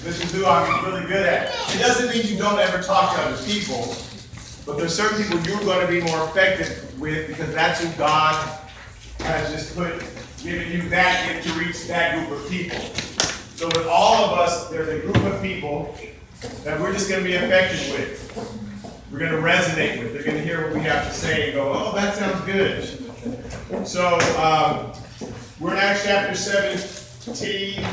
This is who I'm really good at. It doesn't mean you don't ever talk to other people, but there's certain people you're going to be more effective with because that's who God has just given you that gift to reach that group of people. So with all of us, there's a group of people that we're just going to be effective with. We're going to resonate with. They're going to hear what we have to say and go, oh, that sounds good. So we're in Acts chapter 17.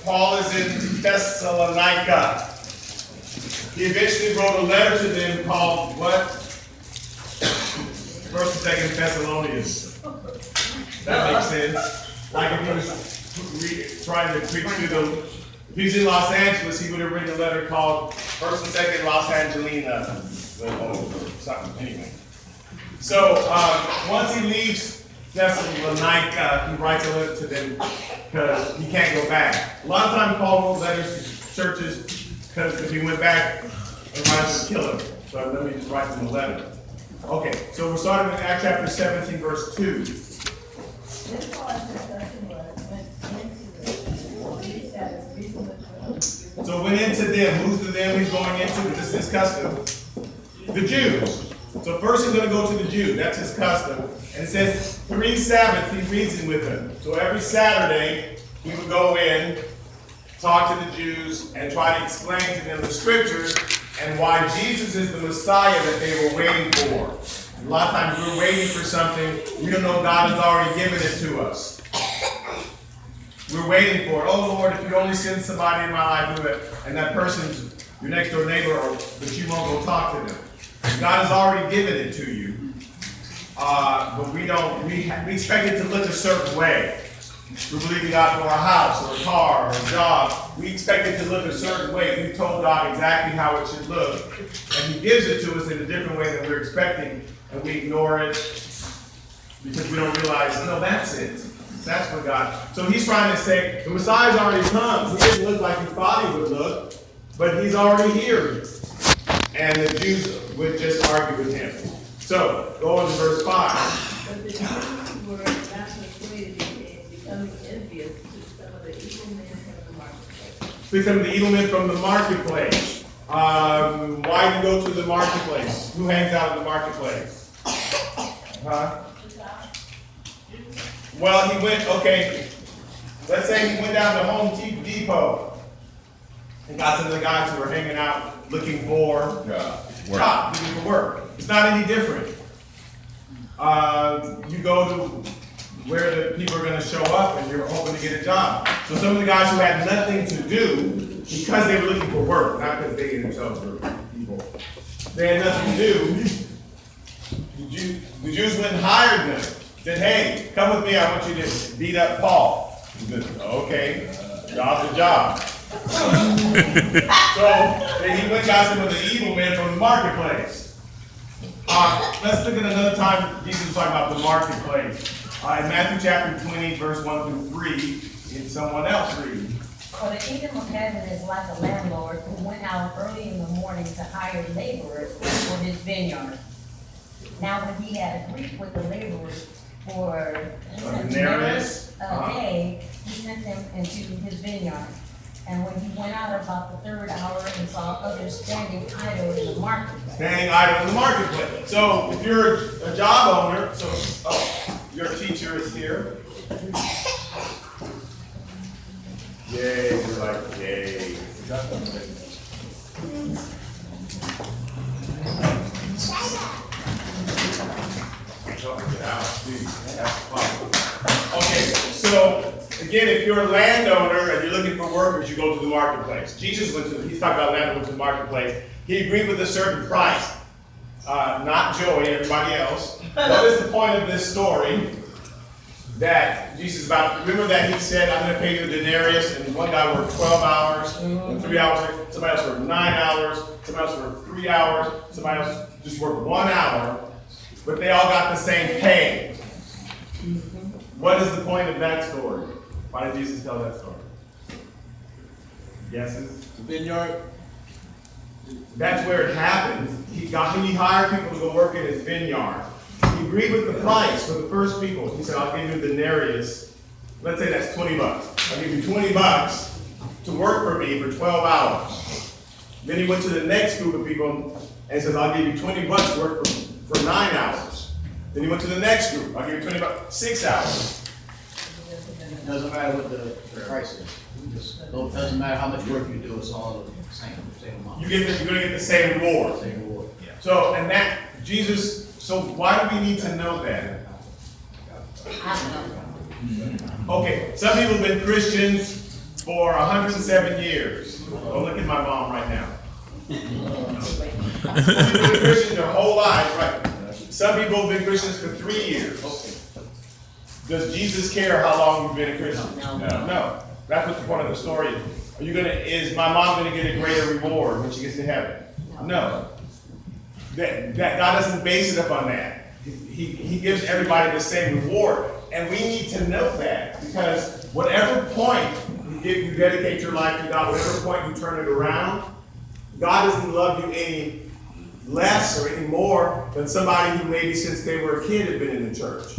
Paul is in Thessalonica. He eventually wrote a letter to them called what? First and Second Thessalonians. That makes sense. Like if he was trying to preach to them. If he's in Los Angeles, he would have written a letter called First and Second Los Angelina. Or something, anyway. So once he leaves Thessalonica, he writes a letter to them because he can't go back. A lot of times Paul wrote letters to churches because if he went back, everybody would kill him. So let me just write them a letter. Okay, so we're starting with Acts chapter 17, verse 2. So went into them. Who's the them he's going into? This is his custom. The Jews. So first he's going to go to the Jews. That's his custom. And it says 3 Sabbaths he reasoned with them. So every Saturday he would go in, talk to the Jews, and try to explain to them the scriptures and why Jesus is the Messiah that they were waiting for. A lot of times we're waiting for something. We don't know God has already given it to us. We're waiting for, oh Lord, if you only send somebody in my life, do it. And that person's your next door neighbor, but you won't go talk to them. God has already given it to you. But we don't, we expect it to look a certain way. We're believing God for a house or a car or a job. We expect it to look a certain way. We've told God exactly how it should look. And he gives it to us in a different way than we're expecting. And we ignore it because we don't realize, no, that's it. That's for God. So he's trying to say, the Messiah's already come. He didn't look like he thought he would look, but he's already here. And the Jews would just argue with him. So, go on to verse 5. But the Jews were not persuaded and becoming envious to some of the evil men from the marketplace. To some of the evil men from the marketplace. Why do you go to the marketplace? Who hangs out in the marketplace? Huh? Well, he went, okay, let's say he went down to Home Depot and got some of the guys who were hanging out looking for job, looking for work. It's not any different. You go to where the people are going to show up and you're hoping to get a job. So some of the guys who had nothing to do because they were looking for work, not because they themselves were people. They had nothing to do. The Jews went and hired them. Said, hey, come with me, I want you to beat up Paul. He said, okay, job's a job. So then he went and got some of the evil men from the marketplace. Let's look at another time Jesus was talking about the marketplace. In Matthew chapter 20, verse 1 through 3, in someone else read. For the kingdom of heaven is like a landlord who went out early in the morning to hire laborers for his vineyard. Now when he had agreed with the laborers for a denarius a day, he sent them into his vineyard. And when he went out about the 3rd hour and saw others standing idle in the marketplace. Standing idle in the marketplace. So if you're a job owner, your teacher is here. Yay, you're like, yay. Okay, so again, if you're a landowner and you're looking for workers, you go to the marketplace. Jesus he's talking about landowners in the marketplace. He agreed with a certain price. Not Joey, everybody else. What is the point of this story? That Jesus remember that he said, I'm going to pay you a denarius, and one guy worked 12 hours, and 3 hours, somebody else worked 9 hours, somebody else worked 3 hours, somebody else just worked 1 hour, but they all got the same pay. What is the point of that story? Why did Jesus tell that story? Guesses? The vineyard. That's where it happens. He hired people to go work in his vineyard. He agreed with the price for the first people. He said, I'll give you a denarius. Let's say that's $20. I'll give you $20. to work for me for 12 hours. Then he went to the next group of people and says, I'll give you $20 to work for 9 hours. Then he went to the next group, I'll give you $20, 6 hours. Doesn't matter what the price is. It doesn't matter how much work you do, it's all the same amount. You're gonna get the same reward. Same reward. So, and that, Jesus, so why do we need to know that? Okay, some people have been Christians for 107 years. Don't look at my mom right now. Some people have been Christians their whole life, right? Some people have been Christians for 3 years. Does Jesus care how long you've been a Christian? No. That's what the point of the story is. Is my mom gonna get a greater reward when she gets to heaven? No. That God doesn't base it upon that. He gives everybody the same reward. And we need to know that, because whatever point you dedicate your life to God, whatever point you turn it around, God doesn't love you any less or any more than somebody who maybe since they were a kid had been in the church.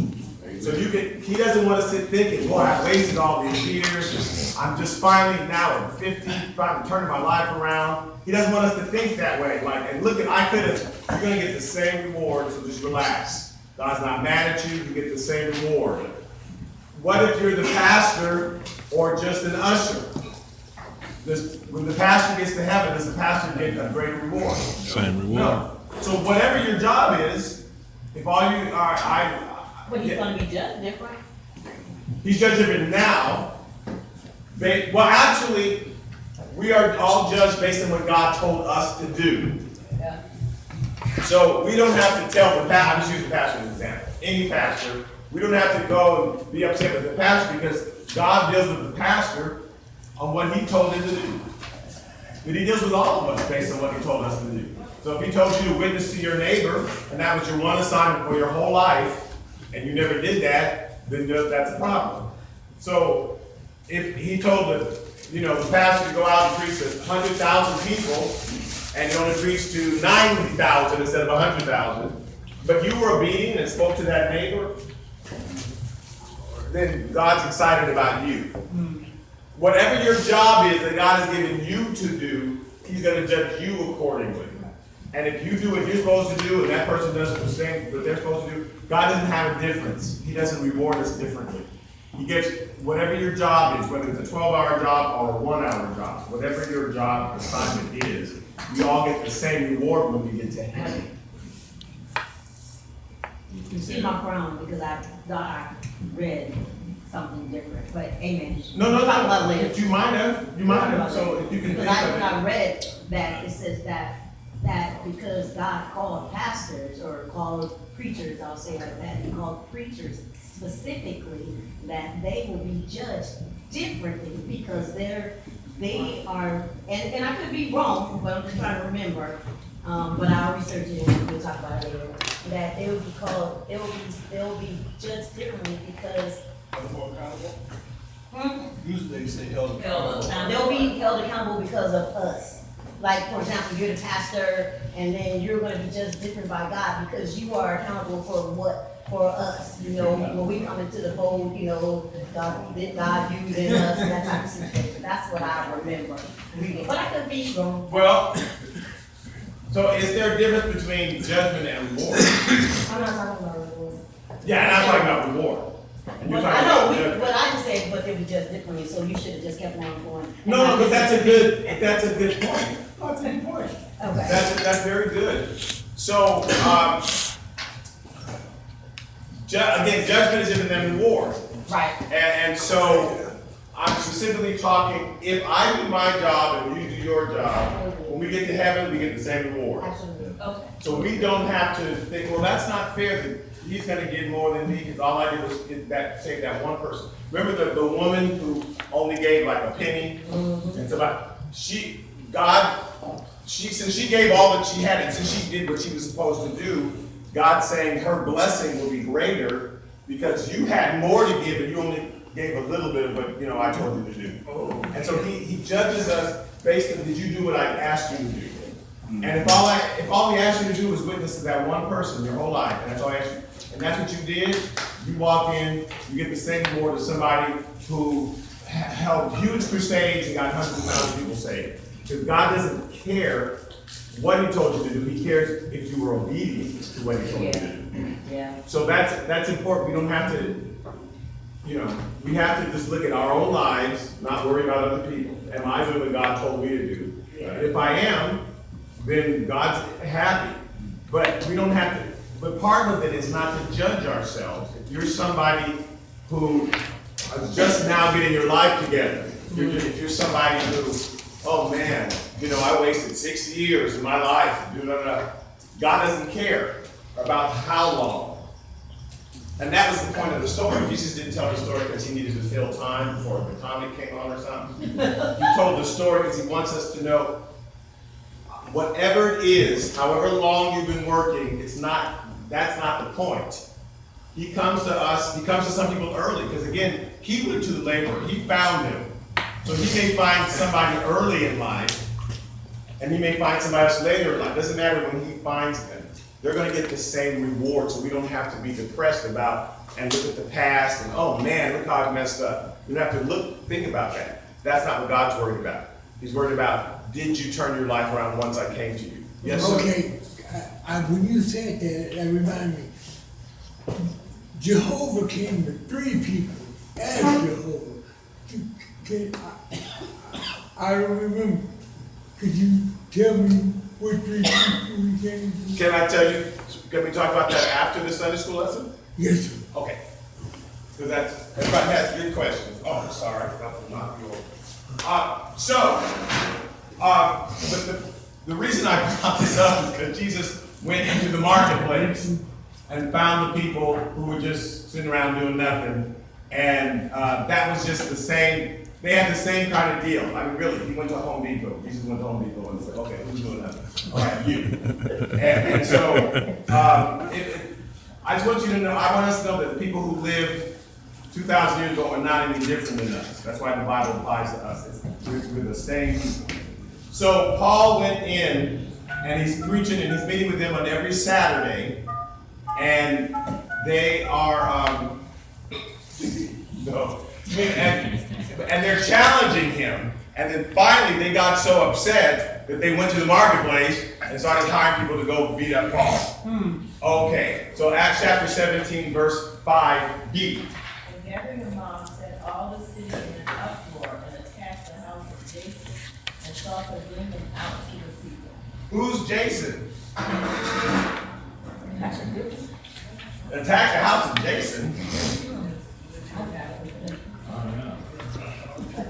So he doesn't want us to think, boy, I wasted all these years. I'm just finally now at 50, finally turning my life around. He doesn't want us to think that way. And look, you're gonna get the same reward, so just relax. God's not mad at you get the same reward. What if you're the pastor or just an usher? When the pastor gets to heaven, does the pastor get a greater reward? Same reward. No. So whatever your job is, if all you are, But he's gonna be judged different. he's judged different now. Well, actually, we are all judged based on what God told us to do. Yeah. So we don't have to tell the pastor, I'm just using the pastor as an example, any pastor, we don't have to go and be upset with the pastor because God deals with the pastor on what he told him to do. But he deals with all of us based on what he told us to do. So if he told you to witness to your neighbor, and that was your one assignment for your whole life, and you never did that, then that's a problem. So if he told the pastor to go out and preach to 100,000 people, and he only preached to 90,000 instead of 100,000, but you were obedient and spoke to that neighbor, then God's excited about you. Whatever your job is that God has given you to do, he's going to judge you accordingly. And if you do what you're supposed to do and that person does the same what they're supposed to do, God doesn't have a difference. He doesn't reward us differently. He gives whatever your job is, whether it's a 12-hour job or a 1-hour job, whatever your job assignment is, we all get the same reward when we get to heaven. You see my frown because I thought I read something different, but amen. No, We'll talk about it later. but you might have, so if you can Because think of I read that it says that because God called pastors or called preachers, I'll say it like that, he called preachers specifically, that they will be judged differently because they are, and I could be wrong, but I'm just trying to remember, but I'll research it and we'll talk about it later, that they'll be judged differently because Usually they say held they'll be held accountable because of us. Like, for example, you're the pastor, and then you're gonna be judged different by God because you are accountable for us, when we come into the fold, God used us, that type of situation. That's what I remember reading, but I could be wrong. Well, so is there a difference between judgment and reward? I'm not talking about reward. Yeah, and I'm talking about reward. And you're Well, talking I know, about judgment. but I just said, but they were judged differently, so you should have just kept on going. No, but that's a good point. That's a good point. Okay. That's very good. So, again, judgment is different than reward. Right. And so, I'm specifically talking, if I do my job and you do your job, when we get to heaven, we get the same reward. Absolutely. Okay. So we don't have to think, well, that's not fair that he's gonna get more than me, because all I did was save that one person. Remember the woman who only gave like a penny? And so since she gave all that she had, and since she did what she was supposed to do, God's saying her blessing will be greater because you had more to give and you only gave a little bit of what, I told you to do. And so he judges us based on, did you do what I asked you to do? And if all we asked you to do was witness to that one person your whole life, and that's all I asked you, and that's what you did, you walk in, you get the same reward as somebody who held huge crusades and got hundreds of thousands of people saved. Because God doesn't care what he told you to do. He cares if you were obedient to what he told you to do. Yeah. So that's important. We don't have to, we have to just look at our own lives, not worry about other people. Am I doing what God told me to do? If I am, then God's happy. But we don't have to, but part of it is not to judge ourselves. If you're somebody who is just now getting your life together, if you're somebody who, oh man, I wasted 6 years of my life, God doesn't care about how long. And that was the point of the story. Jesus didn't tell the story because he needed to fill time before the comic came on or something. He told the story because he wants us to know whatever it is, however long you've been working, that's not the point. He comes to some people early, because again, he went to the laborer, he found him. So he may find somebody early in life, and he may find somebody else later in life. Doesn't matter when he finds them. They're going to get the same reward, so we don't have to be depressed about and look at the past and, oh man, look how I messed up. You don't have to think about that. That's not what God's worried about. He's worried about, did you turn your life around once I came to you? Yes, sir? Okay, when you said that reminded me. Jehovah came to 3 people as Jehovah. I don't remember. Could you tell me what 3 people we came to? Can I tell you, can we talk about that after the Sunday school lesson? Yes, sir. Okay. Because everybody has good questions. Oh, sorry, not yours. But the reason I brought this up is because Jesus went into the marketplace and found the people who were just sitting around doing nothing. And that was just the same, they had the same kind of deal. I mean, really, he went to Home Depot. Jesus went to Home Depot and said, okay, who's doing nothing? All right, you. And so, I just want you to know, I want us to know that the people who lived 2,000 years ago are not any different than us. That's why the Bible applies to us. We're the same people. So Paul went in, and he's preaching, and he's meeting with them on every Saturday, and they are, and they're challenging him. And then finally, they got so upset that they went to the marketplace and started hiring people to go beat up Paul. Okay, so Acts chapter 17, verse 5b. And gathering a mob set all the city in an uproar and attacked the house of Jason and sought to bring him out to the people. Who's Jason? Attack the house of Jason.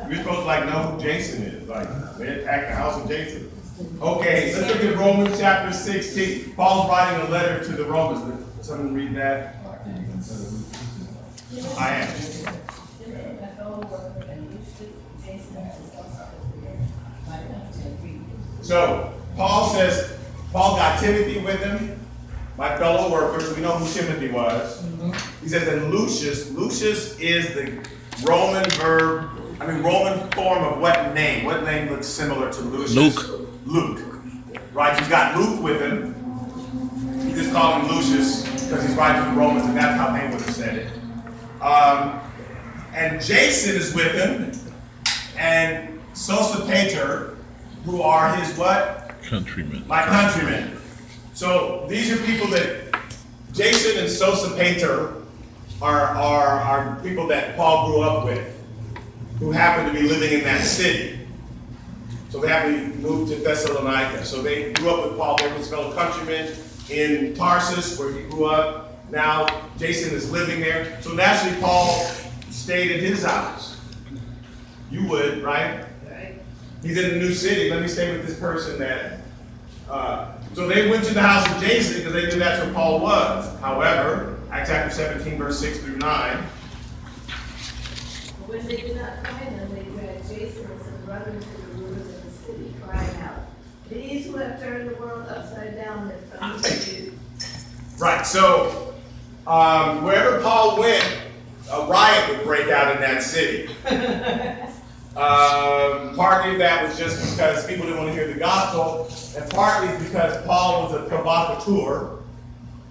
We're supposed to know who Jason is. They attacked the house of Jason. Okay, let's look at Romans chapter 16. Paul's writing a letter to the Romans. Did someone read that? I am. So, Paul says, Paul got Timothy with him, my fellow workers. We know who Timothy was. He says that Lucius is the Roman form of what name? What name looks similar to Lucius? Luke. Right, he's got Luke with him. He just called him Lucius because he's writing to the Romans, and that's how they would have said it. And Jason is with him, and Sosipater, who are his what? Countrymen. My countrymen. So these are people that Jason and Sosipater are people that Paul grew up with, who happen to be living in that city. So they happen to move to Thessalonica. So they grew up with Paul. They were his fellow countrymen in Tarsus, where he grew up. Now Jason is living there. So naturally, Paul stayed at his house. You would, right? He's in a new city. Let me stay with this person that. So they went to the house of Jason because they knew that's where Paul was. However, Acts chapter 17, verse 6 through 9. When they did not find them, they dragged Jason and some brothers to the rulers of the city, crying out, "These who have turned the world upside down have come to you." Right, so wherever Paul went, a riot would break out in that city. Partly that was just because people didn't want to hear the gospel, and partly because Paul was a provocateur.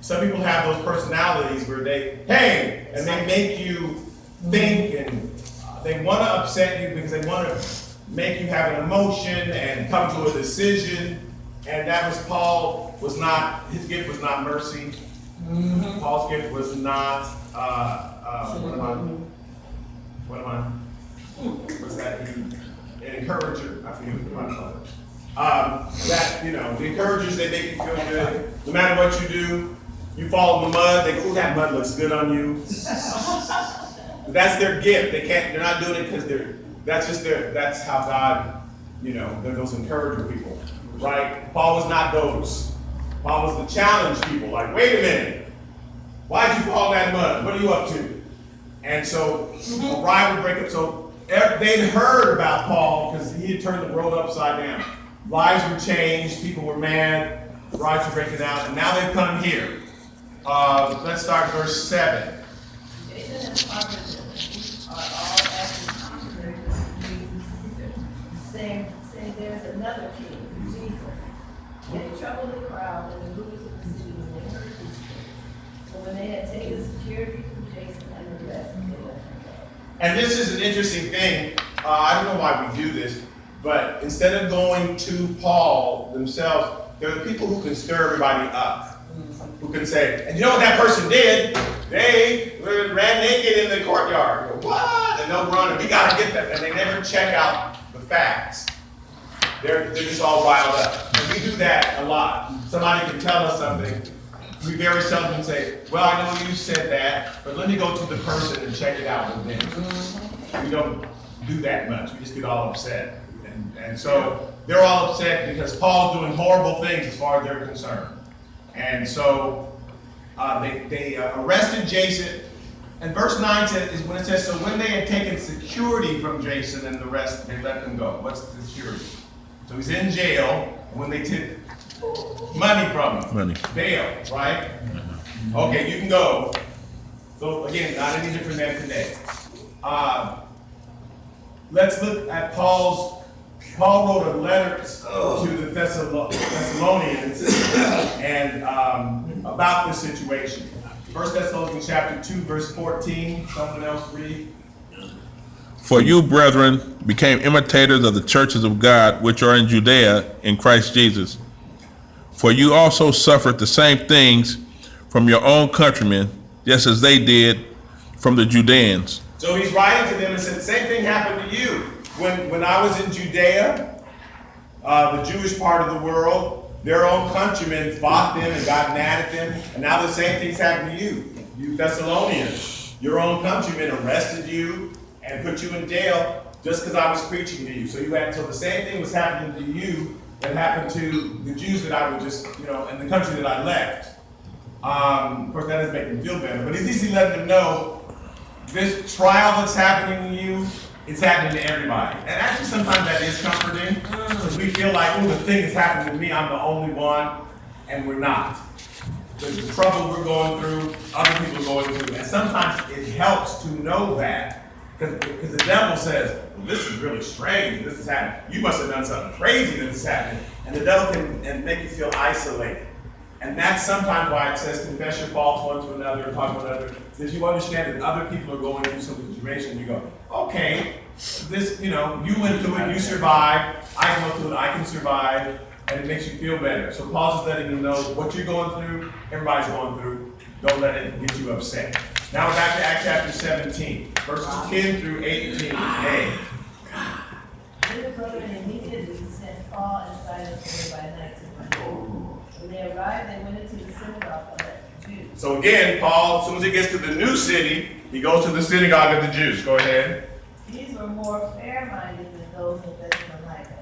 Some people have those personalities where they make you think and they want to upset you because they want to make you have an emotion and come to a decision. And that was Paul was not, his gift was not mercy. Paul's gift was not, what's that? An encourager. I forget what I call it. That, you know, the encouragers, they make you feel good. No matter what you do, you fall in the mud, they go, ooh, that mud looks good on you. That's their gift. They're not doing it because that's how God, you know, they're those encourager people, right? Paul was not those. Paul was the challenge people, like, wait a minute, why'd you fall in that mud? What are you up to? And so a riot would break up. So they'd heard about Paul because he had turned the world upside down. Lives were changed, people were mad, riots were breaking out, and now they've come here. Let's start verse 7. Jason and Barnabas are all acting contrary to Jesus, saying there's another king, Jesus. They troubled the crowd and the rulers of the city when they heard these things. So when they had taken security from Jason and the rest, they let them go. And this is an interesting thing. I don't know why we do this, but instead of going to Paul themselves, there are people who can stir everybody up. Who can say, and you know what that person did? They ran naked in the courtyard. You go, what? And they'll run, and we got to get them. And they never check out the facts. They're just all riled up. And we do that a lot. Somebody can tell us something. We very seldom say, well, I know you said that, but let me go to the person and check it out with them. We don't do that much. We just get all upset. And so they're all upset because Paul's doing horrible things as far as they're concerned. And so they arrested Jason. And verse 9 is when it says, so when they had taken security from Jason and the rest, they let them go. What's the security? So he's in jail when they took money from him. Money. Bail, right? Okay, you can go. So again, not any different than today. Let's look at Paul wrote a letter to the Thessalonians and about this situation. 1 Thessalonians chapter 2, verse 14. Someone else read. For you, brethren, became imitators of the churches of God which are in Judea in Christ Jesus. For you also suffered the same things from your own countrymen, just as they did from the Judeans. So he's writing to them and said, the same thing happened to you. When I was in Judea, the Jewish part of the world, their own countrymen fought them and got mad at them. And now the same thing's happened to you. You Thessalonians, your own countrymen arrested you and put you in jail just because I was preaching to you. So the same thing was happening to you that happened to the Jews that I would just, in the country that I left. Of course, that doesn't make them feel better, but at least he let them know this trial that's happening to you, it's happening to everybody. And actually, sometimes that is comforting because we feel like, oh, the thing that's happening to me, I'm the only one, and we're not. The trouble we're going through, other people are going through, and sometimes it helps to know that because the devil says, well, this is really strange. This is happening. You must have done something crazy that is happening, and the devil can make you feel isolated. And that's sometimes why it says confess your faults one to another, talk to another. That you understand that other people are going through some situation. You go, okay, this, you went through it, you survived. I go through it, I can survive, and it makes you feel better. So Paul's just letting you know what you're going through, everybody's going through. Don't let it get you upset. Now we're back to Acts chapter 17, verses 10 through 18. Hey. Then the brethren immediately sent Paul and Silas away by night to Philippi. When they arrived, they went into the synagogue of the Jews. So again, Paul, as soon as he gets to the new city, he goes to the synagogue of the Jews. Go ahead. These were more fair-minded than those of Thessalonica,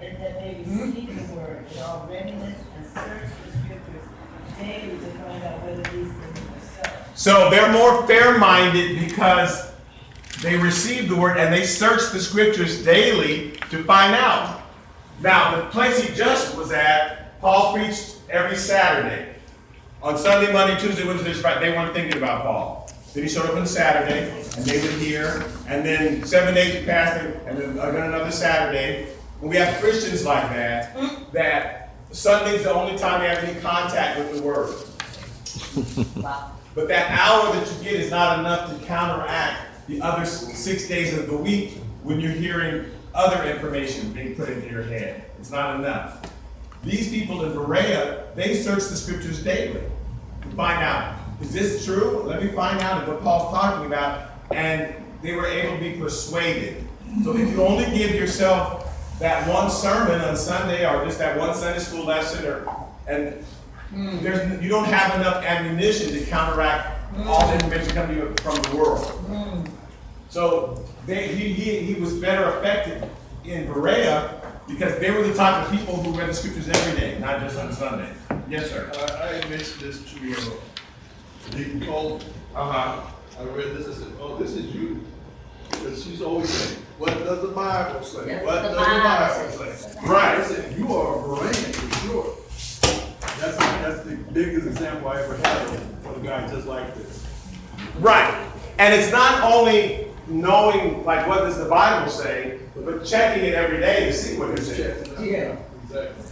in that they received the word in all readiness and searched the scriptures daily to find out whether these things were so. So they're more fair-minded because they received the word and they searched the scriptures daily to find out. Now, the place he just was at, Paul preached every Saturday. On Sunday, Monday, Tuesday, Wednesday, Friday, they weren't thinking about Paul. Then he showed up on Saturday, and they would hear, and then 7 days would pass, and then another Saturday. And we have Christians like that Sunday's the only time they have any contact with the Word. But that hour that you get is not enough to counteract the other 6 days of the week when you're hearing other information being put into your head. It's not enough. These people in Berea, they search the scriptures daily to find out, is this true? Let me find out what Paul's talking about. And they were able to be persuaded. So if you only give yourself that one sermon on Sunday or just that one Sunday school lesson, you don't have enough ammunition to counteract all the information coming to you from the world. So he was better affected in Berea because they were the type of people who read the scriptures every day, not just on Sunday. Yes, sir. I mentioned this to Deacon Cole. I read this and said, oh, this is you. Because she's always saying, what does the Bible say? What does the Bible say? Right. I said, you are a Berean for sure. That's the biggest example I ever had of a guy just like this. Right. And it's not only knowing, like, what does the Bible say, but checking it every day to see what it says. Yeah. Exactly.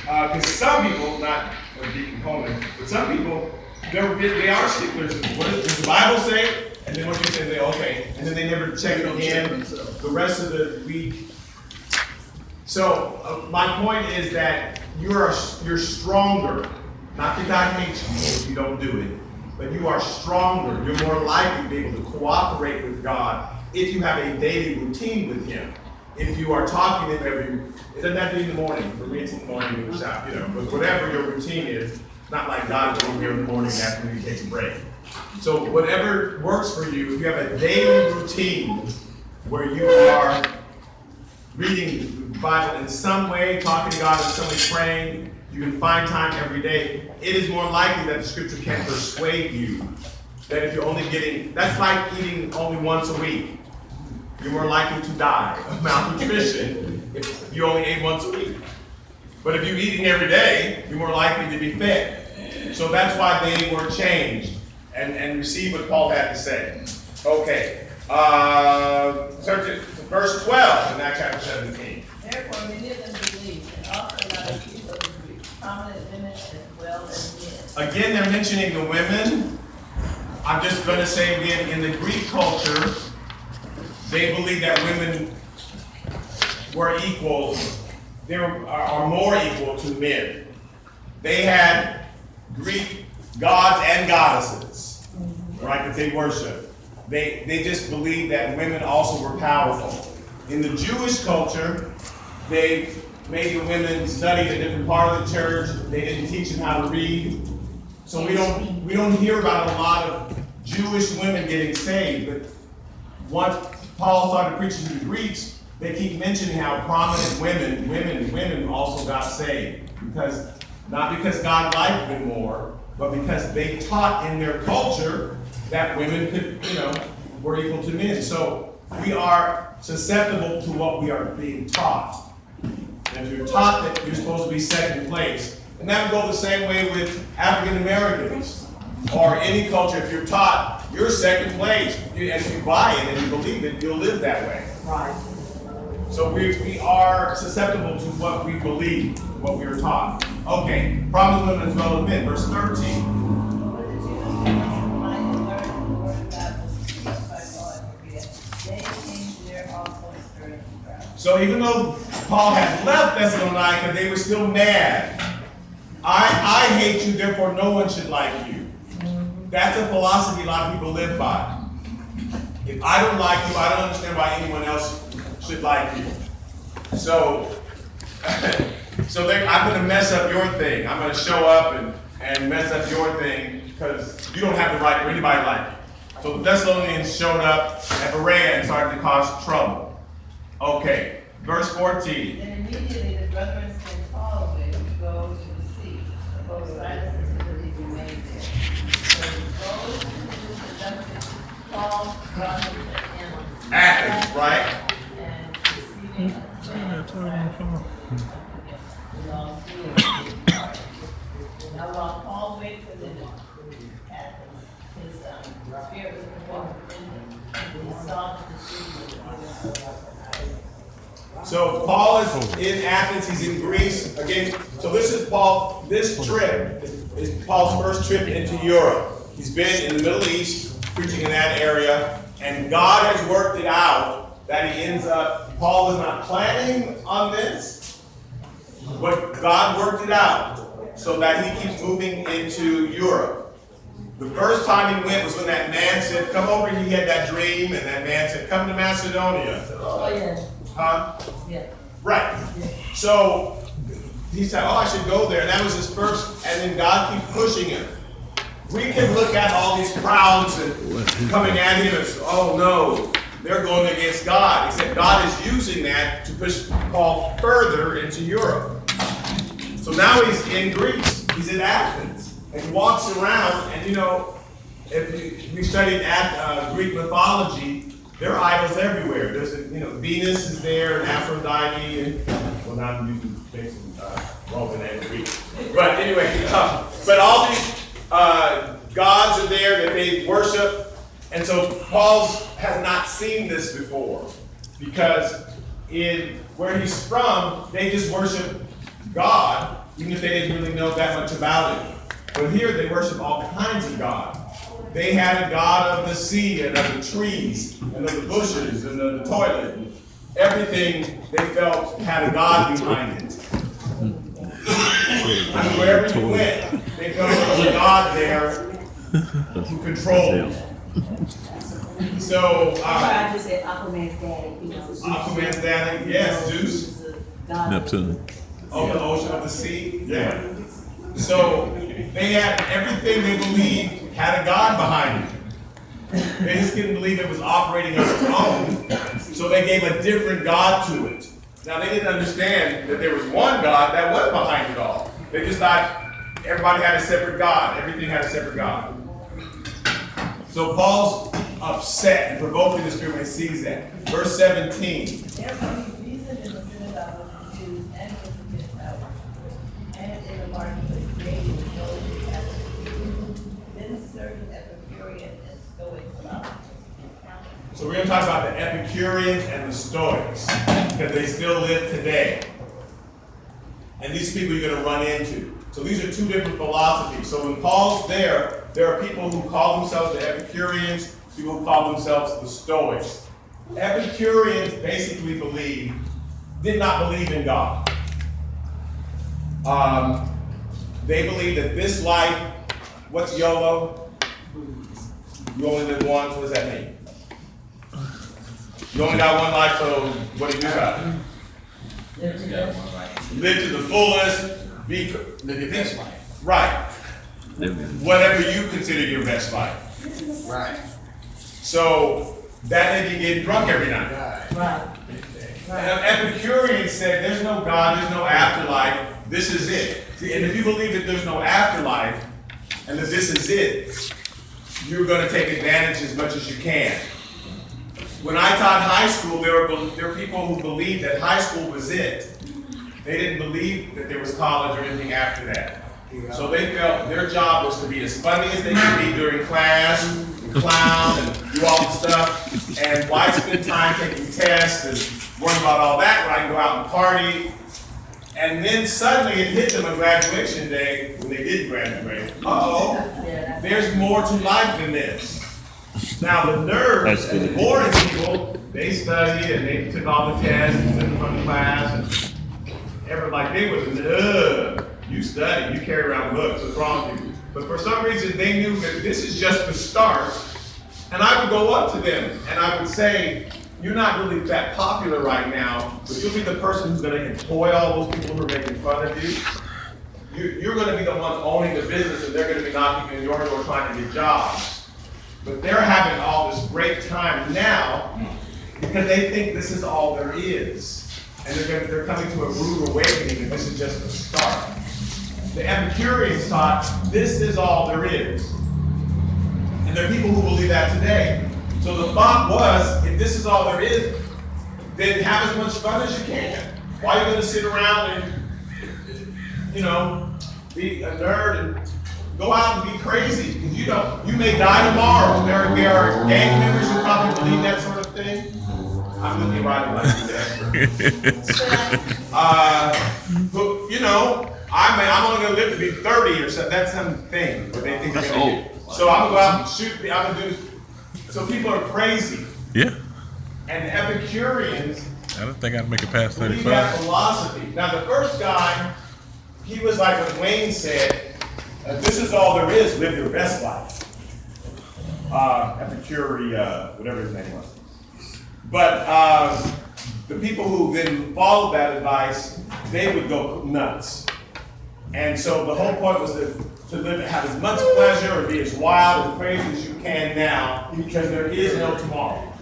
Because some people, not Deacon Coleman, but some people, they are sticklers. What does the Bible say? And then what you say, they okay, and then they never check it again the rest of the week. So my point is that you're stronger. Not that God hates you if you don't do it, but you are stronger. You're more likely to be able to cooperate with God if you have a daily routine with Him. If you are talking to Him it doesn't have to be in the morning. For me, it's in the morning in the shop, but whatever your routine is, not like God is over here in the morning after you take a break. So whatever works for you, if you have a daily routine where you are reading the Bible in some way, talking to God in some way, praying, you can find time every day, it is more likely that the scripture can persuade you that if you're only getting, that's like eating only once a week. You're more likely to die of malnutrition if you only ate once a week. But if you're eating every day, you're more likely to be fed. So that's why they were changed and receive what Paul had to say. Okay. Search it, verse 12 in Acts chapter 17. Therefore, many of them believed, and also not a few of the Greeks, prominent women as well as men. Again, they're mentioning the women. I'm just going to say again, in the Greek culture, they believe that women were equal, they are more equal to men. They had Greek gods and goddesses, right, that they worship. They just believed that women also were powerful. In the Jewish culture, they made the women study a different part of the church. They didn't teach them how to read. So we don't hear about a lot of Jewish women getting saved. But once Paul started preaching to the Greeks, they keep mentioning how prominent women also got saved. Not because God liked them more, but because they taught in their culture that women could, were equal to men. So we are susceptible to what we are being taught. And if you're taught that you're supposed to be second place, and that would go the same way with African Americans or any culture. If you're taught you're second place, and if you buy it and you believe it, you'll live that way. Right. So we are susceptible to what we believe, what we are taught. Okay, prominent women as well as men. Verse 13. But the Jews might learn the word of God was preached by Paul and Berea. They came there also and stirred up the crowd. So even though Paul had left Thessalonica, they were still mad. I hate you, therefore no one should like you. That's a philosophy a lot of people live by. If I don't like you, I don't understand why anyone else should like you. So I'm going to mess up your thing. I'm going to show up and mess up your thing because you don't have the right for anybody to like you. So the Thessalonians showed up at Berea and started to cause trouble. Okay, verse 14. Then immediately the brethren sent Paul away to go to the sea. But both Silas and Timothy remained there. So those who conducted Paul brought him to Athens, right? and receiving now while Paul waited for them at his spirit was performed within him, he saw that the city was So Paul is in Athens, he's in Greece. Again, so this trip is Paul's first trip into Europe. He's been in the Middle East, preaching in that area, And God has worked it out that he ends up, Paul is not planning on this, but God worked it out so that he keeps moving into Europe. The first time he went was when that man said, come over, he had that dream, and that man said, come to Macedonia. I said, Oh, yeah, huh? yeah. Right. So he said, oh, I should go there. And that was his first, and then God keeps pushing him. We can look at all these crowds and coming at him and say, oh no, they're going against God. He said God is using that to push Paul further into Europe. So now he's in Greece. He's in Athens. And he walks around, and you know, if we studied Greek mythology, there are idols everywhere. There's, Venus is there, and Aphrodite, and, well, now I'm using basically Roman and Greek. But anyway, but all these gods are there that they worship. And so Paul has not seen this before, because in where he's from, they just worship God, even if they didn't really know that much about it. But here they worship all kinds of God. They had a god of the sea and of the trees and of the bushes and of the toilet. And everything they felt had a god behind it. I mean, wherever you went, they felt there was a god there to control. So, I just said Aquaman's daddy, you know. Aquaman's daddy, yes, Zeus. Neptune. Oh, the ocean of the sea, yeah. So they had everything they believed had a god behind it. They just couldn't believe it was operating on its own, so they gave a different god to it. Now they didn't understand that there was one God that was behind it all. They just thought everybody had a separate God, everything had a separate God. So Paul's upset and provoked in the spirit when he sees that. Verse 17. Therefore he reasoned in the synagogue of the Jews and with the Gentiles, and in the marketplace, creating those who had the then certain Epicurean and Stoic philosophers. So we're going to talk about the Epicureans and the Stoics, because they still live today. And these people you're going to run into. So these are two different philosophies. So when Paul's there are people who call themselves the Epicureans, people who call themselves the Stoics. Epicureans basically did not believe in God. They believe that this life, what's YOLO? You only live once, what does that mean? You only got one life, so what do you do about it? Live to the fullest, Live your best life. right. Whatever you consider your best life. Right. So that made you get drunk every night. Right. And Epicureans said there's no God, there's no afterlife, this is it. See, and if you believe that there's no afterlife and that this is it, you're going to take advantage as much as you can. When I taught high school, there were people who believed that high school was it. They didn't believe that there was college or anything after that. So they felt their job was to be as funny as they could be during class, and clown, and do all the stuff. And why spend time taking tests and worrying about all that when I can go out and party? And then suddenly it hit them on graduation day when they did graduate. There's more to life than this. Now the nerds and the boring people, they studied and they took all the tests and took from the class, and everybody, they was, you study, you carry around books, what's wrong with you? But for some reason they knew that this is just the start, and I would go up to them and I would say, you're not really that popular right now, but you'll be the person who's going to employ all those people who are making fun of you. You're going to be the ones owning the business, and they're going to be knocking on your door trying to get jobs. But they're having all this great time now because they think this is all there is. And they're coming to a rude awakening that this is just the start. The Epicureans thought this is all there is. And there are people who believe that today. So the thought was, if this is all there is, then have as much fun as you can. Why are you going to sit around and, be a nerd and go out and be crazy? Because you may die tomorrow. There are gang members who probably believe that sort of thing. I'm looking right like that. But I'm only going to live to be 30 or so. That's something. But they think that's old. So I'm going to go out and shoot. I'm going to do So people are crazy. Yeah. And the Epicureans I don't think I'd make it past believe that 35. philosophy. Now the first guy, he was like what Wayne said, this is all there is, live your best life. Epicure, whatever his name was. But the people who then followed that advice, they would go nuts. And so the whole point was to live, have as much pleasure and be as wild and crazy as you can now, because there is no tomorrow.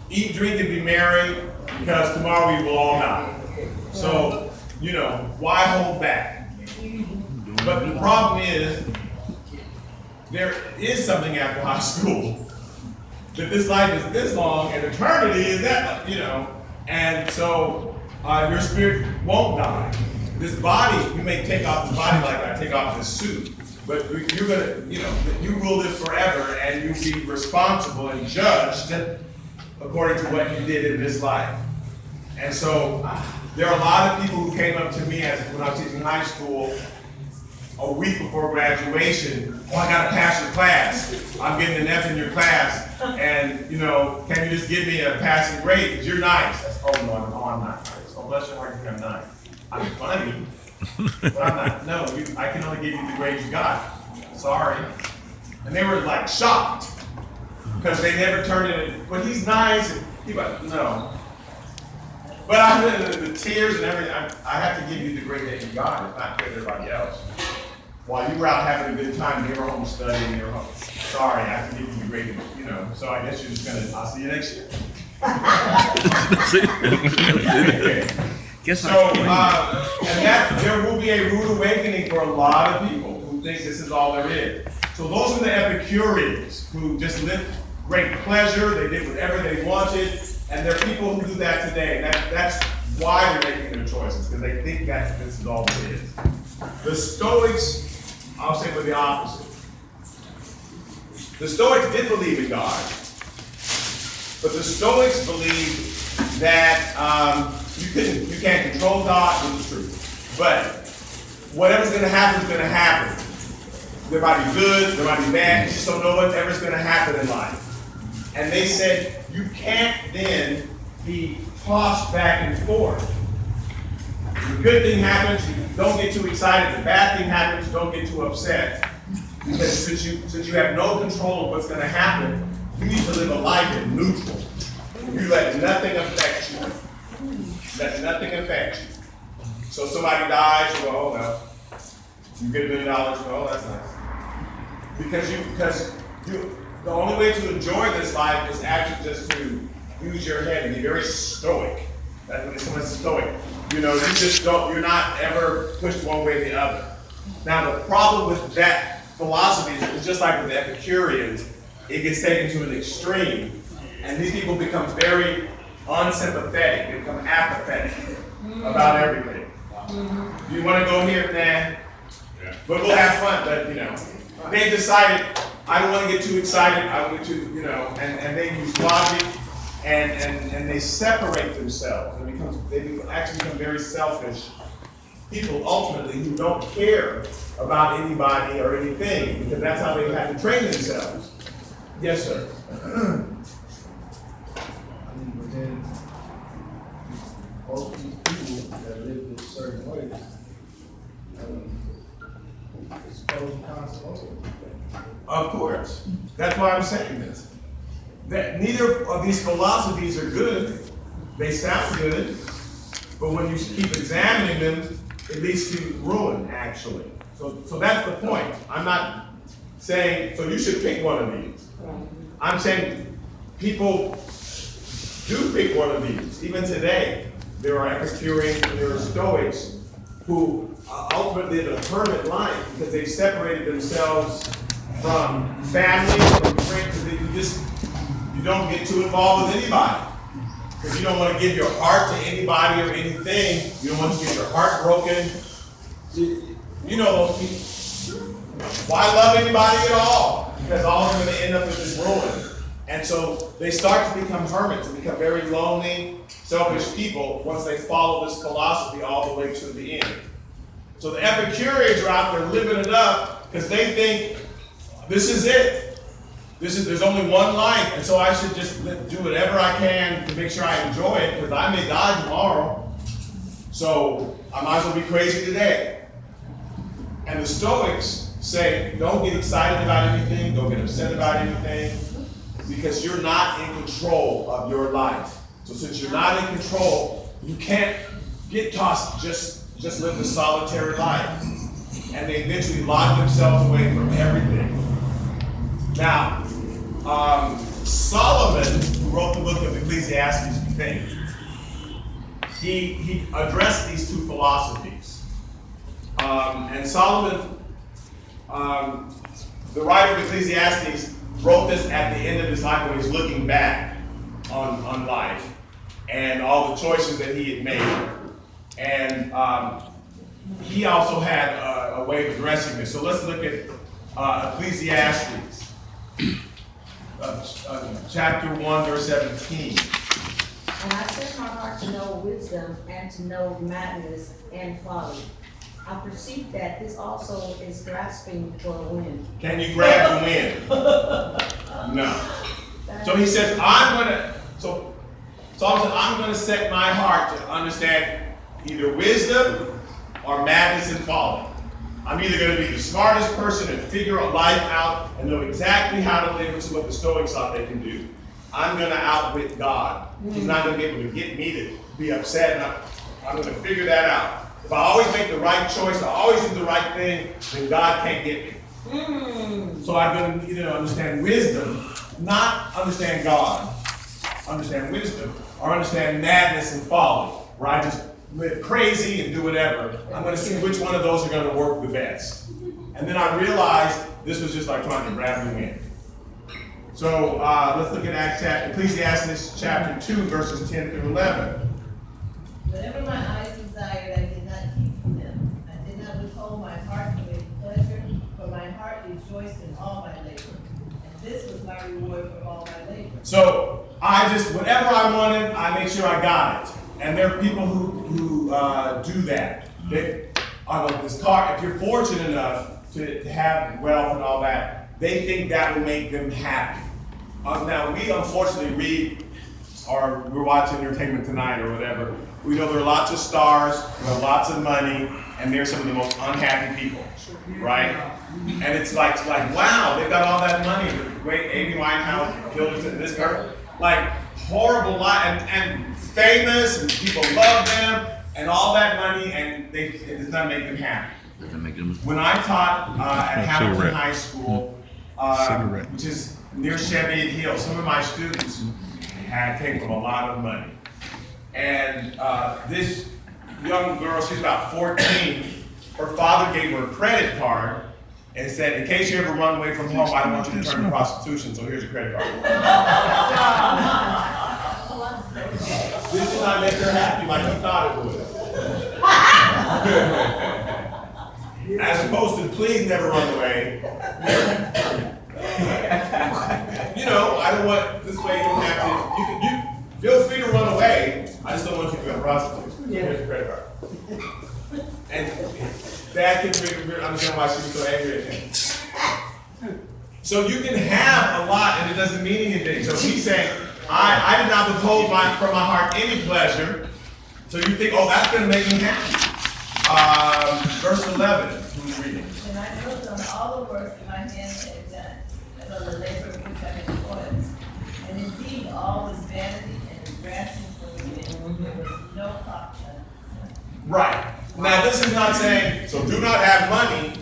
Eat, drink, and be merry, because tomorrow we will all die. So, why hold back? But the problem is, there is something after high school. That this life is this long, and eternity is that, and so your spirit won't die. This body, you may take off this body like I take off this suit, but you're gonna, you will live forever, and you'll be responsible and judged according to what you did in this life. And so there are a lot of people who came up to me when I was teaching high school a week before graduation. Oh, I gotta pass your class. I'm getting an F in your class, and can you just give me a passing grade? Because you're nice. Oh no, I'm not nice. Oh, bless your heart, I'm nice. I'm funny, but I'm not. No, I can only give you the grades you got. Sorry. And they were like shocked because they never turned in. But he's nice. And he's like, no. But the tears and everything. I have to give you the grade that you got. It's not fair to everybody else. While you were out having a good time, you were home studying. You were home. Sorry, I have to give you the grade. So I guess you're just gonna. I'll see you next year. And that there will be a rude awakening for a lot of people who think this is all there is. So those are the Epicureans who just lived great pleasure. They did whatever they wanted, and there are people who do that today. And that's why they're making their choices, because they think that this is all there is. The Stoics, I'll say, were the opposite. The Stoics did believe in God, but the Stoics believed that you can't control God, which is true. But whatever's going to happen is going to happen. There might be good, there might be bad. You just don't know whatever's going to happen in life. And they said you can't then be tossed back and forth. The good thing happens, you don't get too excited. The bad thing happens, you don't get too upset. Because since you have no control of what's going to happen, you need to live a life in neutral. You let nothing affect you. Let nothing affect you. So somebody dies, you go, oh no. You get $1 million, you go, oh that's nice. Because the only way to enjoy this life is actually just to use your head and be very stoic. That's when someone's stoic. You're not ever pushed one way or the other. Now the problem with that philosophy is it's just like with the Epicureans, it gets taken to an extreme, and these people become very unsympathetic, they become apathetic about everything. Do you want to go here? Nah. Yeah. But we'll have fun, but they decided, I don't want to get too excited, I want to, and they use logic and they separate themselves. They actually become very selfish people ultimately who don't care about anybody or anything, because that's how they have to train themselves. Yes, sir. But then, most of these people that live in certain ways, it's supposed to consequences. Of course. That's why I'm saying this. That neither of these philosophies are good. They sound good, but when you keep examining them, it leads to ruin, actually. So that's the point. I'm not saying, so you should pick one of these. I'm saying people do pick one of these. Even today, there are Epicureans and there are Stoics who ultimately live a hermit life because they've separated themselves from family, from friends, because you don't get too involved with anybody. Because you don't want to give your heart to anybody or anything. You don't want to get your heart broken. You know those people. Why love anybody at all? Because all of them are going to end up in this ruin. And so they start to become hermits and become very lonely, selfish people once they follow this philosophy all the way to the end. So the Epicureans are out there living it up because they think this is it. there's only one life, and so I should just do whatever I can to make sure I enjoy it, because I may die tomorrow. So I might as well be crazy today. And the Stoics say, don't get excited about anything, don't get upset about anything, because you're not in control of your life. So since you're not in control, you can't get tossed, just live a solitary life. And they eventually lock themselves away from everything. Now, Solomon, who wrote the book of Ecclesiastes, we think, he addressed these two philosophies. And Solomon, the writer of Ecclesiastes, wrote this at the end of his life when he's looking back on life and all the choices that he had made. And he also had a way of addressing this. So let's look at Ecclesiastes, chapter 1, verse 17. And I set my heart to know wisdom and to know madness and folly. I perceive that this also is grasping for a wind. Can you grab the wind? No. So he says, I'm gonna set my heart to understand either wisdom or madness and folly. I'm either gonna be the smartest person and figure a life out and know exactly how to live, which is what the Stoics thought they can do. I'm gonna outwit God. He's not gonna be able to get me to be upset, and I'm gonna figure that out. If I always make the right choice, I always do the right thing, then God can't get me. So I'm going to either understand wisdom, not understand God, understand wisdom, or understand madness and folly, where I just live crazy and do whatever. I'm going to see which one of those are going to work the best. And then I realized this was just like trying to grab the wind. So let's look at Ecclesiastes chapter 2, verses 10 through 11. Whatever my eyes desired, I did not keep from them. I did not withhold my heart from any pleasure, for my heart rejoiced in all my labor. And this was my reward for all my labor. So whatever I wanted, I make sure I got it. And there are people who do that. They, like this car, if you're fortunate enough to have wealth and all that, they think that will make them happy. Now, we unfortunately read, or we're watching Entertainment Tonight or whatever, we know there are lots of stars, there are lots of money, and they're some of the most unhappy people, right? And it's like wow, they've got all that money. The great Amy Winehouse, this girl, like horrible life, and famous, and people love them, and all that money, and it does not make them happy. When I taught at Hamilton High School, which is near Cheviot Hill, some of my students came from a lot of money. And this young girl, she's about 14, her father gave her a credit card and said, in case you ever run away from home, I don't want you to turn to prostitution, so here's your credit card. This did not make her happy like he thought it would. As opposed to, please never run away. You know, I don't want, this way you don't have to, you feel free to run away. I just don't want you to be a prostitute. Here's your credit card. And Dad can understand why she was so angry at him. So you can have a lot and it doesn't mean anything. So he's saying, I did not withhold from my heart any pleasure. So you think, oh, that's going to make me happy. Verse 11, who's reading? And I looked on all the work that my hands had done, and on the labor which I had toiled. And indeed, all was vanity and grasping for the wind. There was no profit. Right. Now, this is not saying, so do not have money.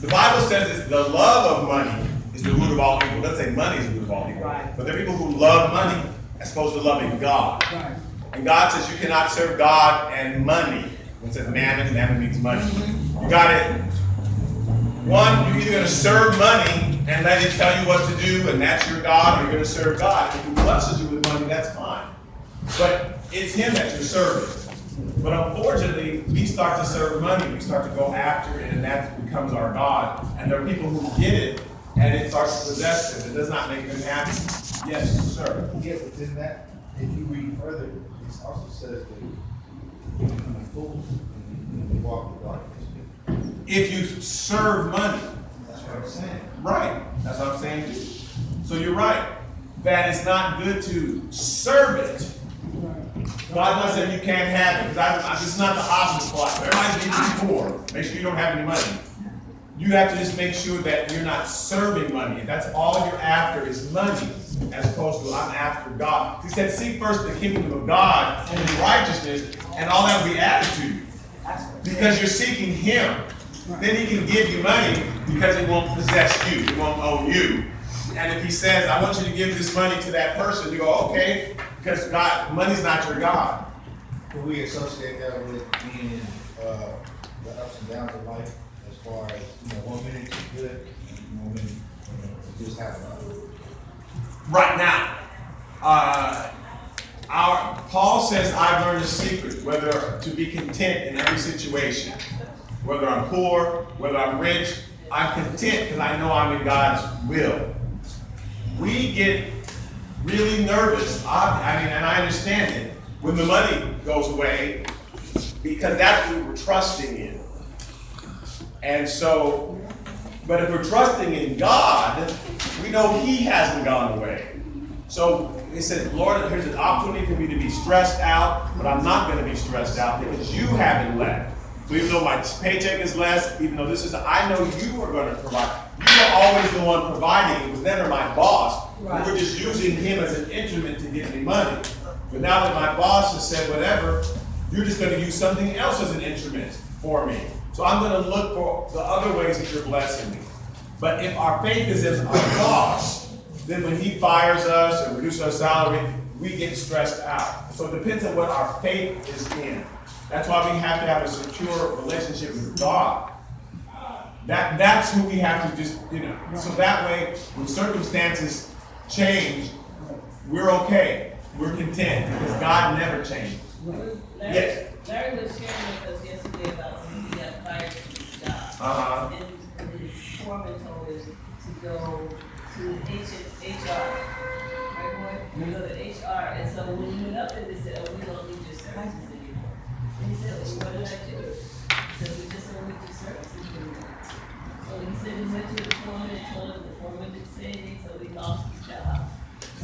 The Bible says it's the love of money is the root of all evil. It doesn't say money is the root of all evil. Right. But there are people who love money as opposed to loving God. Right. And God says you cannot serve God and money. When it says mammon means money. You got it. One, you're either going to serve money and let it tell you what to do, and that's your God, or you're going to serve God. If He blesses you with money, that's fine. But it's Him that you're serving. But unfortunately, we start to serve money, we start to go after it, and that becomes our God. And there are people who get it, and it starts to possess them. It does not make them happy. Yes, sir. Yeah, within that, if you read further, it also says that you become a fool and you walk in darkness. If you serve money, That's what I'm saying. right, that's what I'm saying too. So you're right, that it's not good to serve it. God knows that you can't have it, because this is not the opposite plot. Everybody needs to be poor. Make sure you don't have any money. You have to just make sure that you're not serving money. That's all you're after is money, as opposed to I'm after God. He said, seek first the kingdom of God and his righteousness, and all that will be added to you. Because you're seeking him. Then he can give you money because it won't possess you. It won't own you. And if he says, I want you to give this money to that person, you go, okay, because God, money's not your God. Can we associate that with being, the ups and downs of life, as far as, 1 minute is good, and 1 minute, it just happens? Right now, Paul says, I've learned a secret, whether to be content in every situation. Whether I'm poor, whether I'm rich, I'm content because I know I'm in God's will. We get really nervous, and I understand it, when the money goes away, because that's what we're trusting in. And so, but if we're trusting in God, we know he hasn't gone away. So he said, Lord, here's an opportunity for me to be stressed out, but I'm not going to be stressed out because you haven't left. So even though my paycheck is less, even though I know you are going to provide. You were always the one providing. It was never my boss. Right. We were just using him as an instrument to get me money. But now that my boss has said whatever, you're just going to use something else as an instrument for me. So I'm going to look for the other ways that you're blessing me. But if our faith is in our boss, then when he fires us or reduces our salary, we get stressed out. So it depends on what our faith is in. That's why we have to have a secure relationship with God. That's who we have to just, so that way, when circumstances change, we're okay. We're content because God never changes. Yes. Larry was sharing with us yesterday about when he got fired from his job. And his foreman told him to go to HR. Right, boy? To go to HR. And so when he went up there, they said, oh, we don't need your services anymore. And he said, well, what did I do? He said, we just don't need your services anymore. So he said he went to the foreman and told him the foreman didn't say anything, so he lost his job.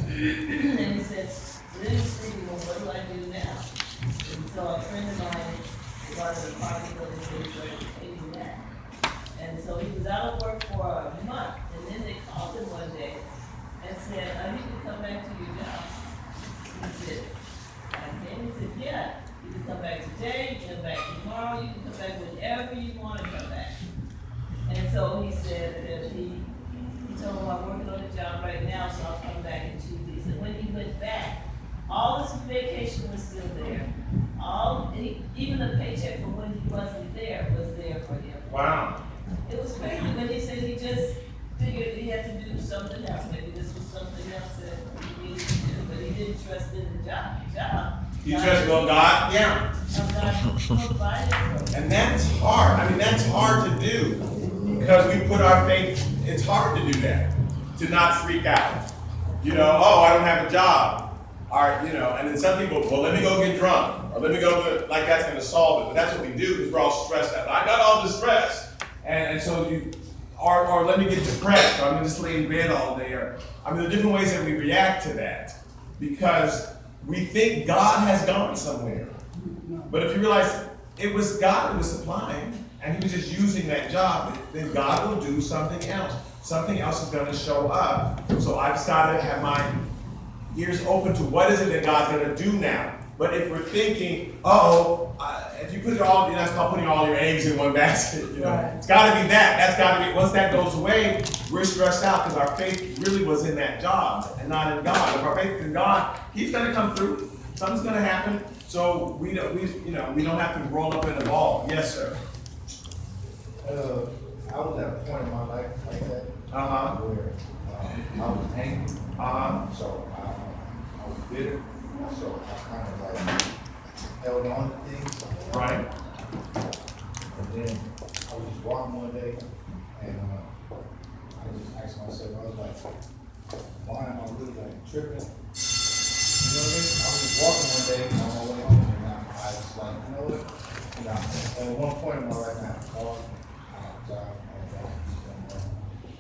And he said, then he's thinking, well, what do I do now? And so a friend of mine was a party building, so he started paying that. And so he was out of work for a month, and then they called him one day and said, I need to come back to your job. He said, I can? He said, yeah. You can come back today, you can come back tomorrow, you can come back whenever you want to come back. And so he said that he told him, I'm working on a job right now, so I'll come back in 2 weeks. And when he went back, all his vacation was still there. Even the paycheck for when he wasn't there was there for him. Wow. It was crazy when he said he just figured he had to do something else. Maybe this was something else that he needed to do, but he didn't trust in the job. You trust on God? Yeah. And that's hard. I mean, that's hard to do because we put our faith, it's hard to do that, to not freak out. Oh, I don't have a job. All right, and then some people, well, let me go get drunk, or let me go to, like that's going to solve it. But that's what we do because we're all stressed out. I got all this stress. And so or let me get depressed, or I'm going to just lay in bed all day. There are different ways that we react to that because we think God has gone somewhere. But if you realize it was God who was supplying, and he was just using that job, then God will do something else. Something else is going to show up. So I've just got to have my ears open to what is it that God's going to do now. But if we're thinking, if you put it all, that's called putting all your eggs in one basket. Right. It's got to be that. That's got to be. Once that goes away, we're stressed out because our faith really was in that job and not in God. If our faith is in God, he's going to come through. Something's going to happen. So we don't have to roll up in a ball. Yes, sir. I was at a point in my life like that. Where I was angry. So I was bitter. So I kind of like held on to things. Right. And then I was just walking one day and I just asked myself, I was like, why am I really like tripping? You know what I mean? I was just walking one day on my way home and I was like, you know what? At one point in my life, I had a car, I had a job,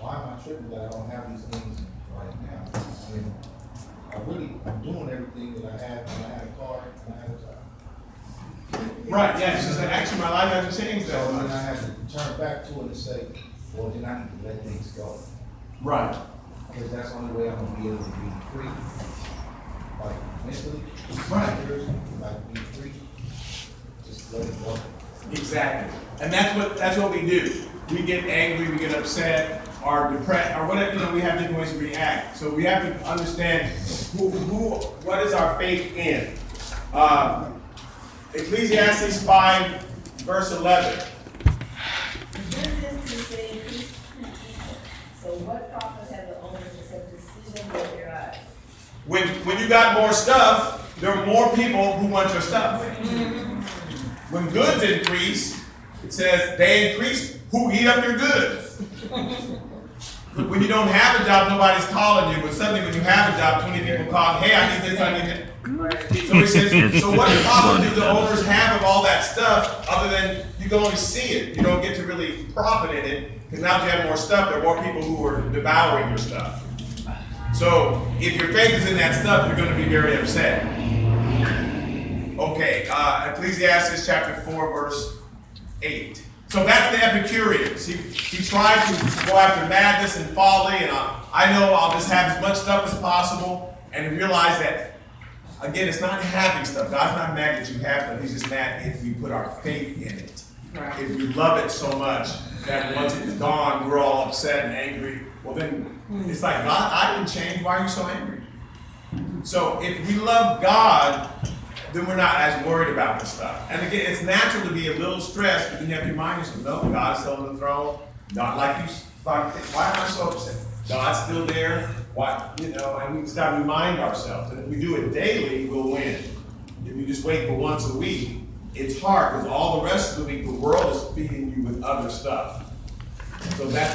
why am I tripping that I don't have these things right now? Right, yeah, it's just that actually my life hasn't changed So that then I much. have to turn back to it and say, well, then I need to let things go. Right, Because that's the only way I'm gonna be able to be free. Like mentally, Right. like be free. Just let it go. exactly. And that's what we do. We get angry, we get upset, or depressed, or whatever, we have different ways to react. So we have to understand what is our faith in. Ecclesiastes 5, verse 11. This is to say, peace to people. So what profit have the owners except to see them with their eyes? When you got more stuff, there are more people who want your stuff. When goods increase, it says they increase who eat up your goods. When you don't have a job, nobody's calling you. But suddenly when you have a job, 20 people call, hey, I need this, I need that. So he says, so what profit do the owners have of all that stuff other than you can only see it? You don't get to really profit in it because now that you have more stuff, there are more people who are devouring your stuff. So if your faith is in that stuff, you're going to be very upset. Okay, Ecclesiastes chapter 4, verse 8. So that's the Epicureans. He tried to go after madness and folly, and I know I'll just have as much stuff as possible, and he realized that, again, it's not having stuff. God's not mad that you have stuff. He's just mad if we put our faith in it. Right. If we love it so much that once it's gone, we're all upset and angry. Well, then it's like, God, I didn't change. Why are you so angry? So if we love God, then we're not as worried about this stuff. And again, it's natural to be a little stressed, but then you have to remind yourself, no, God's still on the throne. Not like you start to think, why am I so upset? God's still there. Why, and we just got to remind ourselves. And if we do it daily, we'll win. If you just wait for once a week, it's hard because all the rest of the week, the world is feeding you with other stuff. So that's why